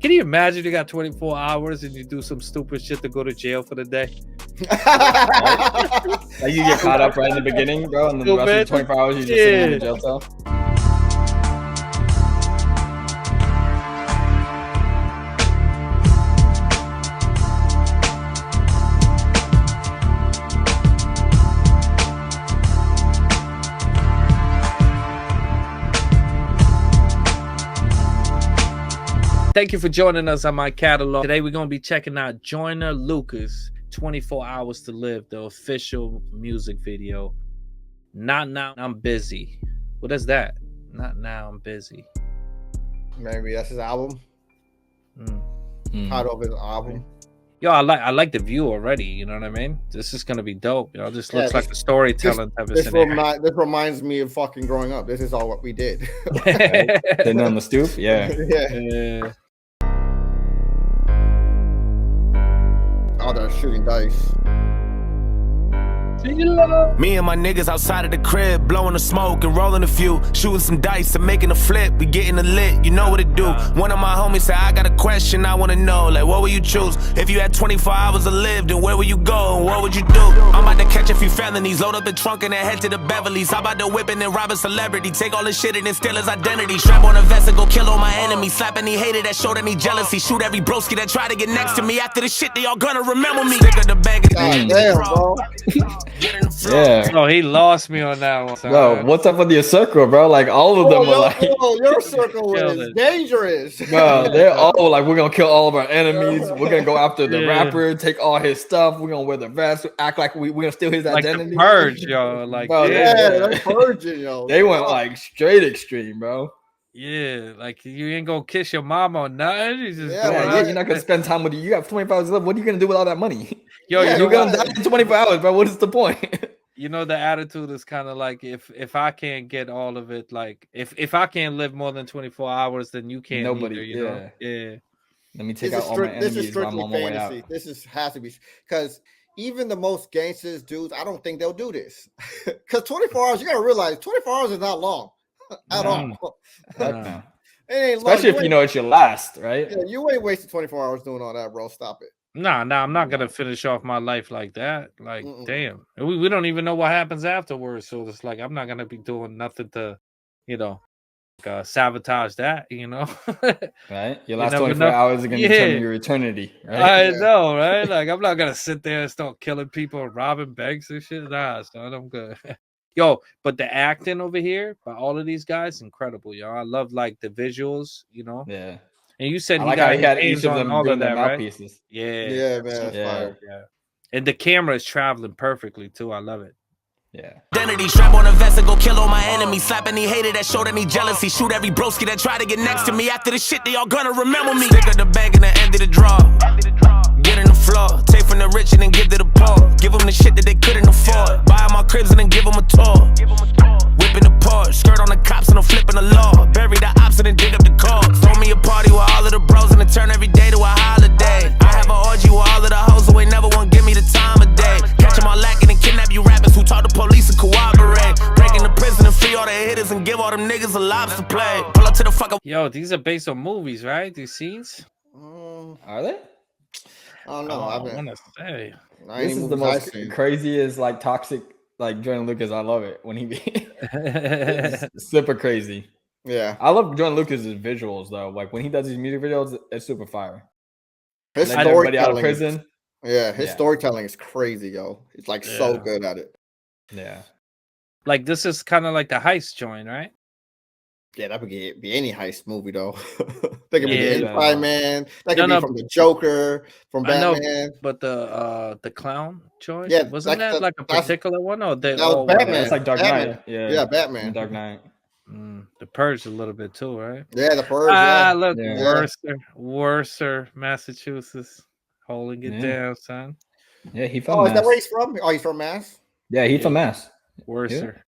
Can you imagine you got 24 hours and you do some stupid shit to go to jail for the day? Like you get caught up right in the beginning, bro, and then the rest of the 24 hours you just sitting in the jail cell. Thank you for joining us on my catalog. Today we're going to be checking out Joyner Lucas, 24 Hours to Live, the official music video. Not Now, I'm Busy. What is that? Not Now, I'm Busy. Maybe that's his album. Title of his album. Yo, I like the view already. You know what I mean? This is going to be dope. You know, this looks like a storytelling type of scenario. This reminds me of fucking growing up. This is all what we did. Sitting on the stoop? Yeah. Yeah. Oh, they're shooting dice. Me and my niggas outside of the crib, blowing the smoke and rolling a few, shooting some dice and making a flip. We getting a lit, you know what it do. One of my homies said, I got a question, I wanna know, like what would you choose? If you had 24 hours to live, then where would you go and what would you do? I'm about to catch a few felonies, load up the trunk and then head to the Beverly's. How about the whipping and rob a celebrity, take all his shit and then steal his identity. Strap on a vest and go kill all my enemies, slap any hater that showed any jealousy, shoot every broski that tried to get next to me. After the shit, they all gonna remember me. Stick of the bag damn, bro. Yeah. Oh, he lost me on that one. Bro, what's up with your circle, bro? Like all of them are like, your circle is dangerous. Bro, they're all like, we're gonna kill all of our enemies. We're gonna go after the rapper, take all his stuff. We're gonna wear the vest, act like we're gonna steal his identity. The purge, yo. Like, bro, they're purging, yo. They went like straight extreme, bro. Yeah, like you ain't gonna kiss your mama or nothing. You just you're not gonna spend time with you. You have 24 hours left. What are you gonna do with all that money? Yo, you're gonna die in 24 hours, bro. What is the point? You know, the attitude is kind of like if I can't get all of it, like if I can't live more than 24 hours, then you can't. Nobody, either, you know? Yeah. Let me take out all my enemies. This is strictly fantasy. This has to be because even the most gangsters dudes, I don't think they'll do this. Because 24 hours, you gotta realize 24 hours is not long at all. No. It ain't especially long. If you know it's your last, right? Yeah, you ain't wasting 24 hours doing all that, bro. Stop it. Nah, I'm not gonna finish off my life like that. Like, damn, we don't even know what happens afterwards. So it's like I'm not gonna be doing nothing to, you know, sabotage that. You know, right? Your last 24 hours are gonna determine your eternity. Right? I know, right? Like I'm not gonna sit there and start killing people and robbing banks and shit. Nah, son, I'm good. Yo, but the acting over here by all of these guys, incredible, yo. I love like the visuals, you know. Yeah. And you said he had each of them all of that, right? Pieces. Yeah, man. Yeah. And the camera is traveling perfectly too. I love it. Yeah. Identity, strap on a vest and go kill all my enemies, slap any hater that showed any jealousy, shoot every broski that tried to get next to me. After the shit, they all gonna remember me. Stick of the bag and the end of the draw. Get in the floor, take from the rich and then give to the poor. Give them the shit that they couldn't afford. Buy my cribs and then give them a tour. Whipping the Porsche, skirt on the cops and I'm flipping the law. Bury the ops and then dig up the corpse. Throw me a party with all of the bros and then turn every day to a holiday. I have an orgy with all of the hoes who ain't never want to give me the time of day. Catch them all lacking and kidnap you rappers who taught the police to cooperate. Breaking the prison and free all the hitters and give all them niggas a lobster play. Pull up to the fuck up. Yo, these are based on movies, right? These scenes? Are they? I don't know. I want to say. This is the most craziest, like toxic, like Joyner Lucas. I love it when he be super crazy. Yeah, I love Joyner Lucas's visuals though. Like when he does these music videos, it's super fire. His everybody out of prison. His storytelling is crazy, yo. He's like so good at it. Yeah, like this is kind of like the heist joint, right? Yeah, that would be any heist movie though. They could be the Inside Man. That could be from the Joker, from Batman. I know, but the clown joint, yeah, wasn't that like a particular one? Or that was Batman. It's like Dark Knight. Yeah, Batman. Dark Knight. The Purge a little bit too, right? Yeah, the Purge. Look, Worcester, Massachusetts, holding it down, son. Yeah, he from. Oh, is that where he's from? Oh, he's from Mass. Yeah, he's from Mass. Worcester.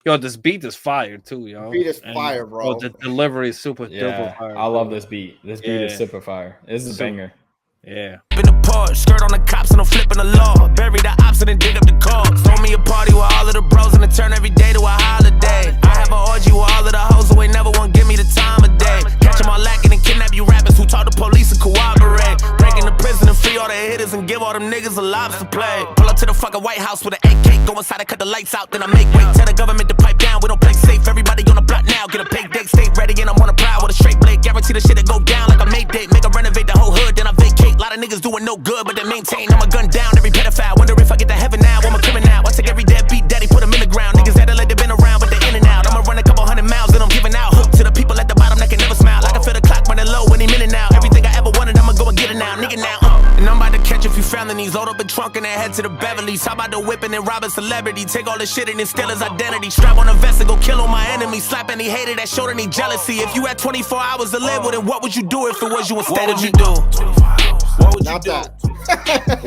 Yo, this beat is fire too, yo. Beat is fire, bro. The delivery is super duper fire. I love this beat. This beat is super fire. This is a banger. Yeah. In the Porsche, skirt on the cops and I'm flipping the law. Bury the ops and then dig up the corpse. Throw me a party with all of the bros and then turn every day to a holiday. I have an orgy with all of the hoes who ain't never want to give me the time of day. Catch them all lacking and kidnap you rappers call them niggas a lobster play. Pull up to the fucking White House with an AK, go inside and cut the lights out, then I make way. Tell the government to pipe down, we don't play safe. Everybody on the block now, get a payday, stay ready, and I'm on the prowl with a straight blade. Guarantee the shit to go down like a Mayday. Make a renovate the whole hood, then I vacate. Lot of niggas doing no good, but they maintain. I'm a gun down every pedophile. Wonder if I get to heaven now. I'm a criminal. I take every deadbeat daddy, put him in the ground. Niggas that like they been around, but they in and out. I'ma run a couple hundred miles, and I'm giving out hope to the people at the bottom that can never smile. I can feel the clock running low when he minute now. Everything I ever wanted, I'ma go and get it now, nigga now. And I'm about to catch a few felonies, load up a trunk and then head to the Beverleys. How about the whipping and rob a celebrity? Take all the shit and then steal his identity. Strap on a vest and go kill all my enemies. Slap any hater that showed any jealousy. If you had 24 hours to live, well then what would you do if it was you instead of you do? What would you do?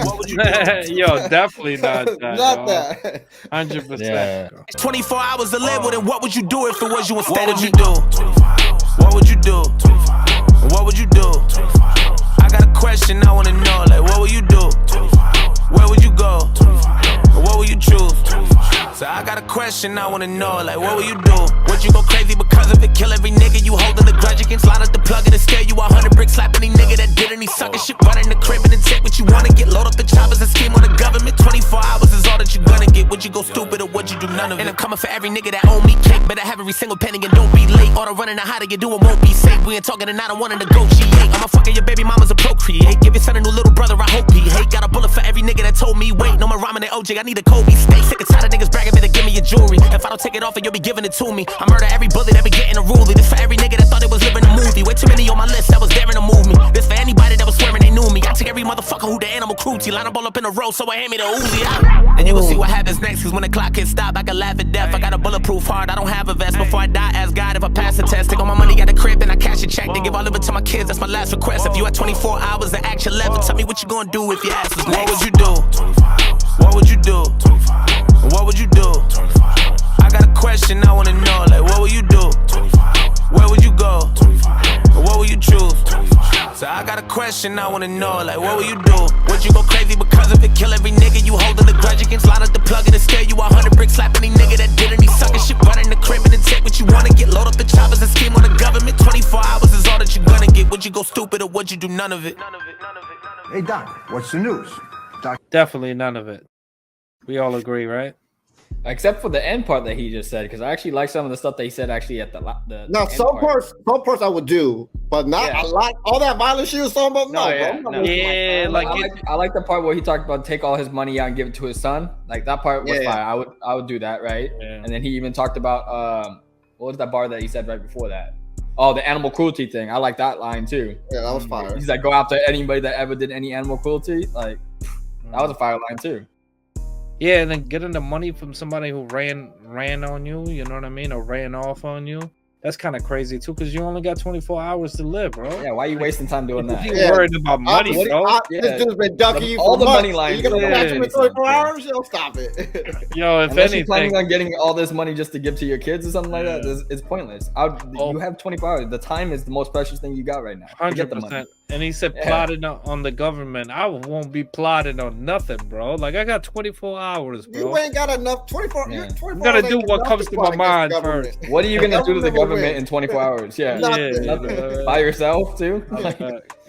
What would you do? Yo, definitely not that. Not that. 100%. Yeah. 24 hours to live, well then what would you do if it was you instead of you do? What would you do? What would you do? I got a question I wanna know, like what would you do? Where would you go? What would you choose? So I got a question I wanna know, like what would you do? Would you go crazy because of it? Kill every nigga you holding the grudge against? Line up the plug and scare you 100 bricks. Slap any nigga that did any sucker shit. Run in the crib and then take what you wanna get. Load up the choppers and scheme on the government. 24 hours is all that you gonna get. Would you go stupid or would you do none of it? And I'm coming for every nigga that owe me cake. Better have every single penny and don't be late. All the running and how to get doing won't be safe. We ain't talking and I don't wanna negotiate. I'ma fucking your baby mamas a procreate. Give your son a new little brother, I hope he hate. Got a bullet for every nigga that told me wait. No more rhyming than OJ, I need a Kobe steak. Sick and tired of niggas bragging, better give me your jewelry. If I don't take it off, you'll be giving it to me. I murder every bully that be getting a rulie. This for every nigga that thought it was living a movie. Way too many on my list that was daring to move me. This for anybody that was swearing they knew me. I take every motherfucker who the animal cruelty. Line them all up in a row, so I hand me the Uzi out. And you gon' see what happens next, cause when the clock hits stop, I can laugh at death. I got a bulletproof heart, I don't have a vest. Before I die, ask God if I pass the test. Take all my money at the crib, then I cash a check. They give all of it to my kids, that's my last request. If you had 24 hours to action left, tell me what you gonna do if your ass was next. What would you do? What would you do? What would you do? I got a question I wanna know, like what would you do? Where would you go? What would you choose? So I got a question I wanna know, like what would you do? Would you go crazy because of it? Kill every nigga you holding the grudge against? Line up the plug and scare you 100 bricks. Slap any nigga that did any sucker shit. Run in the crib and then take what you wanna get. Load up the choppers and scheme on the government. 24 hours is all that you gonna get. Would you go stupid or would you do none of it? Hey, Doc, what's the news? Doc. Definitely none of it. We all agree, right? Except for the end part that he just said, because I actually like some of the stuff that he said actually at the Now, end some part. parts I would do, but not a lot. All that violence she was talking about, I like the part where he talked about take all his money out and give it to his son. Like that part was fine. I would do that, right? Yeah. And then he even talked about what was that bar that he said right before that? Oh, the animal cruelty thing. I like that line too. Yeah, that was fire. He's like, go after anybody that ever did any animal cruelty. Like that was a fire line too. Yeah, and then getting the money from somebody who ran on you, you know what I mean, or ran off on you. That's kind of crazy too, because you only got 24 hours to live, bro. Yeah, why are you wasting time doing that? You're worried about money, bro. This dude's been ducking you all for the months. money lines. You gonna catch him in 24 hours? Yo, stop it. Yo, if unless anything, you're planning on getting all this money just to give to your kids or something like that, it's pointless. You have 24 hours. The time is the most precious thing you got right now. 100%. And he said plotting on the government. I won't be plotting on nothing, bro. Like I got 24 hours, bro. You ain't got enough 24. Yeah. 24 I'm gonna do what comes to my mind first. What are you gonna do to the government in 24 hours? Yeah, Nothing. By yourself too.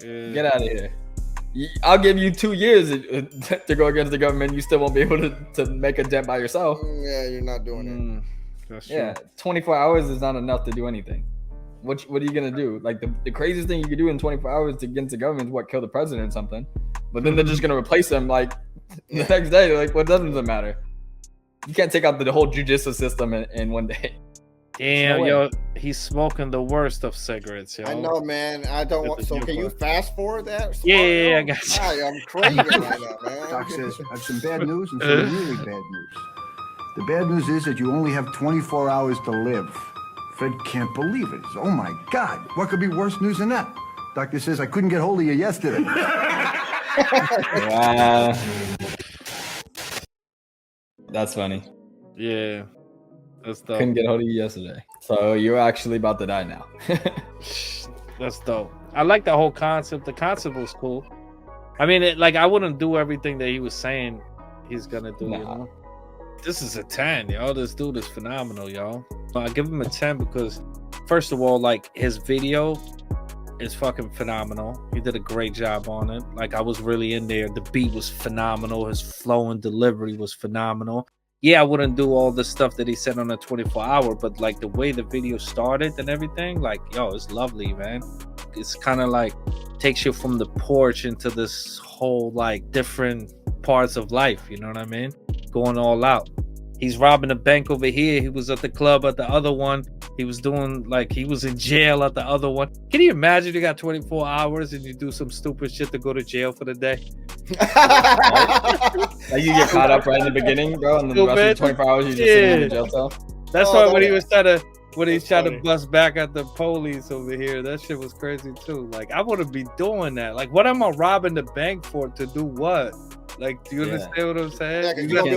Get out of here. I'll give you 2 years to go against the government. You still won't be able to make a dent by yourself. Yeah, you're not doing it. That's true. Yeah, 24 hours is not enough to do anything. What are you gonna do? Like the craziest thing you could do in 24 hours to get into government is what, kill the president or something. But then they're just gonna replace him like the next day. Like what doesn't matter? You can't take out the whole judicial system in one day. Damn, yo, he's smoking the worst of cigarettes, yo. I know, man. I don't want. So, can you fast forward that? Yeah, I got you. I'm crazy right now, man. Doc says, I have some bad news and some really bad news. The bad news is that you only have 24 hours to live. Fred can't believe it. Oh my God, what could be worse news than that? Doctor says I couldn't get hold of you yesterday. Wow. That's funny. Yeah. That's dope. Couldn't get hold of you yesterday. So you're actually about to die now. That's dope. I like the whole concept. The concept was cool. I mean, I wouldn't do everything that he was saying he's gonna do. Nah. You know? This is a 10, yo. This dude is phenomenal, yo. I give him a 10 because, first of all, like his video is fucking phenomenal. He did a great job on it. Like, I was really in there. The beat was phenomenal. His flow and delivery was phenomenal. Yeah, I wouldn't do all the stuff that he said on a 24-hour, but like the way the video started and everything, like, yo, it's lovely, man. It's kind of like takes you from the porch into this whole like different parts of life, you know what I mean? Going all out. He's robbing a bank over here. He was at the club at the other one. He was doing like he was in jail at the other one. Can you imagine you got 24 hours and you do some stupid shit to go to jail for the day? Like you get caught up right in the beginning, bro, and then the rest of the 24 hours you just sitting in the jail cell. That's why when he was trying to bust back at the police over here, that shit was crazy too. Like, I wouldn't be doing that. Like, what am I robbing the bank for? To do what? Like, do you understand what I'm saying? Yeah, you're gonna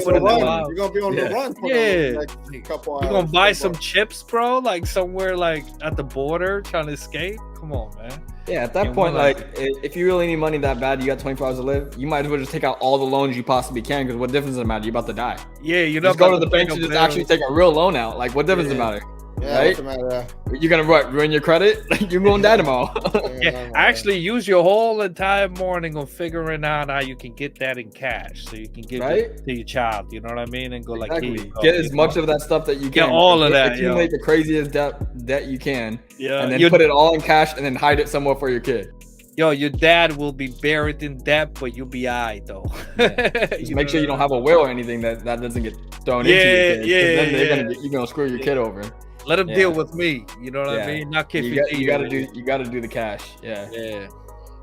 be on the run. Yeah, like a couple hours. You gonna buy some chips, bro? Like somewhere like at the border trying to escape? Come on, man. Yeah, at that point, like, if you really need money that bad, you got 24 hours to live, you might as well just take out all the loans you possibly can, because what difference does it matter? You're about to die. Yeah, you know, just go to the bank and just actually take a real loan out. Like, what difference does it matter? Yeah, right? You're gonna ruin your credit? You're gonna die tomorrow. Yeah, actually use your whole entire morning on figuring out how you can get that in cash, so you can give it to your child. You know what I mean? And go exactly. like, get as much of that stuff that you can. Get all of that. Accumulate the craziest debt you can. Yeah, and then put it all in cash and then hide it somewhere for your kid. Yo, your dad will be buried in debt, but you'll be alright though. Just make sure you don't have a will or anything that doesn't get thrown into your kid. Then you're gonna screw your kid over. Let him deal with me. You know what I mean? Not kid. You gotta do the cash. Yeah. Yeah.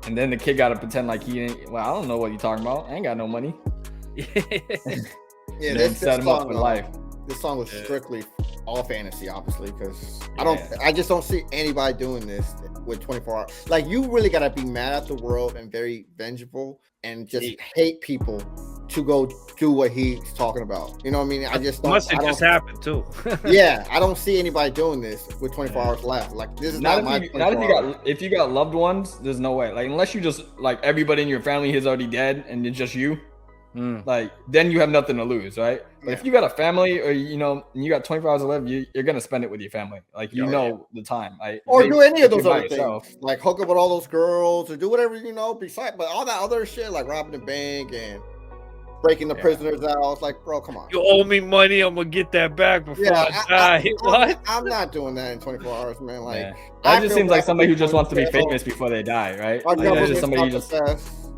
And then the kid gotta pretend like he ain't. Well, I don't know what you're talking about. I ain't got no money. Yeah, this set him up for life. This song was strictly all fantasy, obviously, because I just don't see anybody doing this with 24 hours. Like, you really gotta be mad at the world and very vengeful and just hate people to go do what he's talking about. You know what I mean? I just don't. Must have just happened too. Yeah, I don't see anybody doing this with 24 hours left. Like, this is not my. If you got loved ones, there's no way. Like, unless you just like everybody in your family is already dead and it's just you. Like, then you have nothing to lose, right? But if you got a family, or you got 24 hours to live, you're gonna spend it with your family. Like, the time, like, or do any of those other things, like hook up with all those girls, or do whatever besides. But all that other shit, like robbing the bank and breaking the prisoners out, it's like, bro, come on. You owe me money, I'm gonna get that back before I die. What? I'm not doing that in 24 hours, man. Like, that just seems like somebody who just wants to be famous before they die, right? Like, that's just somebody who just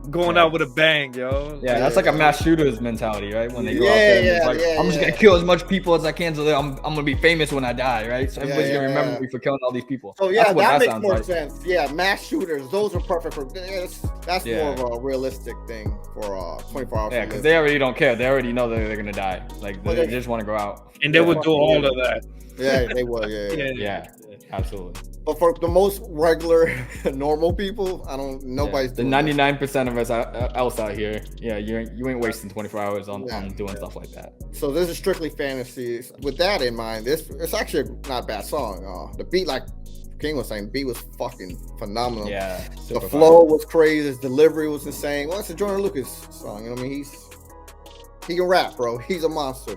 going out with a bang, yo. Yeah, that's like a mass shooter's mentality, right? When they go out there, and it's like, I'm just gonna kill as much people as I can, so that I'm gonna be famous when I die, right? So everybody's gonna remember me for killing all these people. So that makes more sense. Yeah, mass shooters, those are perfect for. That's more of a realistic thing for 24 hours. Yeah, because they already don't care. They already know that they're gonna die. Like, they just want to go out, and they would do all of that. Yeah, they would. Yeah, absolutely. But for the most regular, normal people, nobody's the 99% of us else out here. Yeah, you ain't wasting 24 hours on doing stuff like that. So this is strictly fantasies. With that in mind, it's actually not a bad song. The beat, like King was saying, the beat was fucking phenomenal. Yeah, the flow was crazy. His delivery was insane. Well, it's a Joyner Lucas song. You know what I mean? He can rap, bro. He's a monster.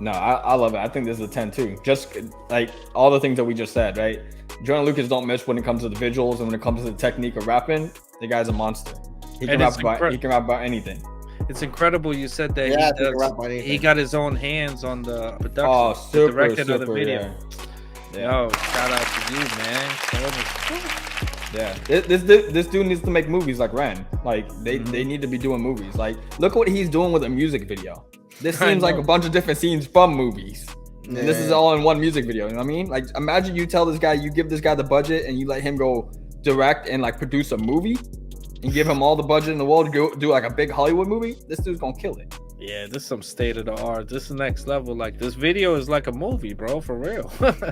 No, I love it. I think this is a 10 too. Just like all the things that we just said, right? Joyner Lucas don't miss when it comes to the visuals and when it comes to the technique of rapping. The guy's a monster. He can rap about anything. It's incredible you said that he got his own hands on the production. Oh, super, directed of the video. Yo, shout out to you, man. Yeah, this dude needs to make movies like Ren. Like, they need to be doing movies. Like, look what he's doing with a music video. This seems like a bunch of different scenes from movies. And this is all in one music video. You know what I mean? Like, imagine you tell this guy, you give this guy the budget and you let him go direct and like produce a movie and give him all the budget in the world to go do like a big Hollywood movie. This dude's gonna kill it. Yeah, this is some state of the art. This is next level. Like, this video is like a movie, bro, for real.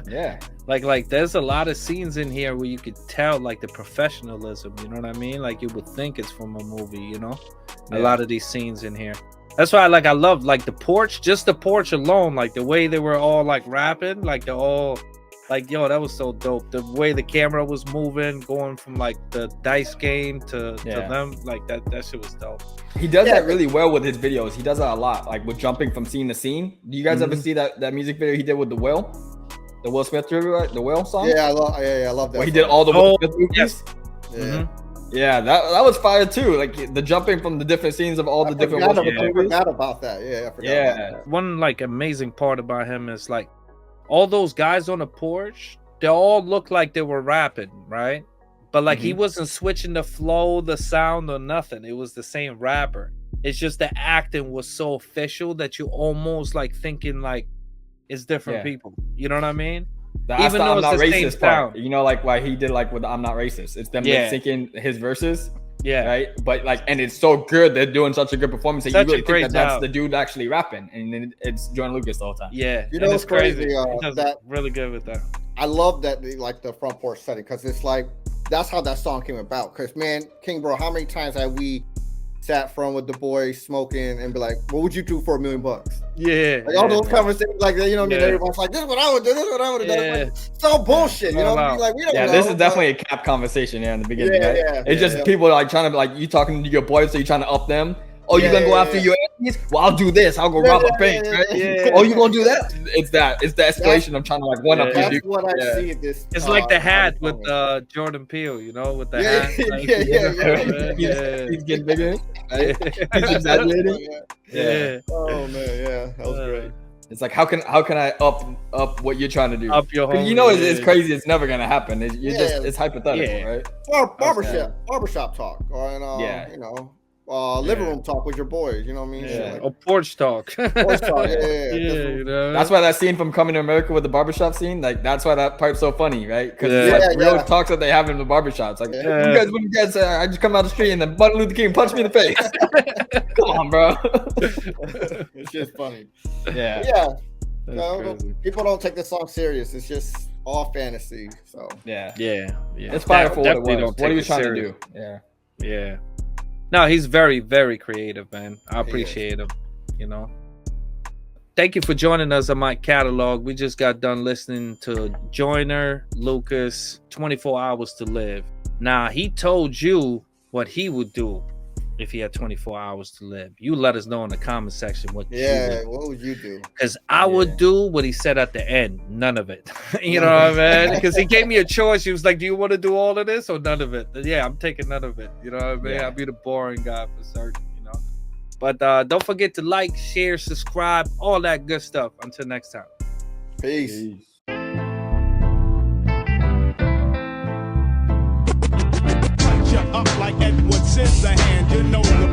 Yeah. Like there's a lot of scenes in here where you could tell like the professionalism, you know what I mean? Like, you would think it's from a movie, you know? A lot of these scenes in here. That's why I love like the porch, just the porch alone, like the way they were all like rapping, like they're all like, yo, that was so dope. The way the camera was moving, going from like the dice game to them, like that shit was dope. He does that really well with his videos. He does that a lot, like with jumping from scene to scene. Do you guys ever see that music video he did with the the Will Smith tribute, right? The Will song. Yeah, I love that. Where he song. did all the Will Smith movies. yes. Yeah. Mhm. Yeah, that was fire too. Like the jumping from the different scenes of all the different Will Smith I movies. forgot about that. Yeah, I forgot about that. One like amazing part about him is like all those guys on the porch, they all look like they were rapping, right? But like he wasn't switching the flow, the sound, or nothing. It was the same rapper. It's just the acting was so official that you almost like thinking like it's different people. You know what I mean? That's Even the though I'm it's not the same racist part. sound. You know, like why he did like with the I'm not racist. It's them Yeah. syncing his verses. Yeah. Right. But like, and it's so good. They're doing such a good performance. That Such you really a great think that that's job. the dude actually rapping, and then it's Joyner Lucas the whole time. Yeah. You and know it's what's crazy, He does that- really good with that. I love that they like the front porch setting because it's like that's how that song came about. Because man, King Bro, how many times have we sat front with the boys smoking and be like, "What would you do for $1 million?" Yeah. Like all those conversations, like you know, what I mean, Yeah. everyone's like, "This is what I would do. This is what I would have done." Yeah. Like, it's all bullshit. You know what I mean? Like we don't know. This is but- definitely a cap conversation here in the beginning. Yeah, right? yeah, it's just yeah. people like trying to like you talking to your boys, so you trying to up them. Oh, you Yeah, gonna go yeah, after yeah. your enemies? Well, I'll do this. I'll go Yeah, rob yeah, a bank. yeah, Right? yeah. Oh, you gonna do that? It's that. It's the escalation of trying to like one up Yeah. you. That's what I Yeah. see. This It's like the hat how with the Jordan Peele, you know, with the Yeah, hat. Like, yeah. He's getting bigger. Right? song is. He's exaggerating. Yeah. Oh man, yeah, that was great. It's like how can I up what you're trying to do? Up your 'Cause home. you know it's crazy. It's never gonna happen. Yeah. It's hypothetical, Yeah. right? Or barbershop talk, or Yeah. you know, living room talk with your boys. You know what I mean? Yeah. Shit like Or porch talk. porch talk. Yeah, Yeah, you know. That's why that scene from Coming to America with the barbershop scene, like that's why that part's so funny, right? Because Yeah. it's like real Yeah. talks that they have in the barbershops. Like, Yeah. you guys say I just come out the street and then Martin Luther King punched me in the face. Come on, bro. it's just funny. Yeah. Yeah, That's no, crazy. people don't take this song serious. It's just all fantasy. So Yeah. Yeah. It's fire for what it Definitely was. don't What are take you it trying serious. to do? Yeah. Yeah. No, he's very, very creative, man. I He is. appreciate him, you know. Thank you for joining us on my catalog. We just got done listening to Joyner Lucas, 24 Hours to Live. Now, he told you what he would do if he had 24 hours to live. You let us know in the comment section what you yeah, would. what would you do? Because I would do what he said at the end. None of it. You know what I mean? Because he gave me a choice. He was like, do you want to do all of this or none of it? Yeah, I'm taking none of it. You know what I mean? Yeah. I'll be the boring guy for certain, you know. But don't forget to like, share, subscribe, all that good stuff. Until next time. Peace. Punch you up like Edward Scissorhand. You know the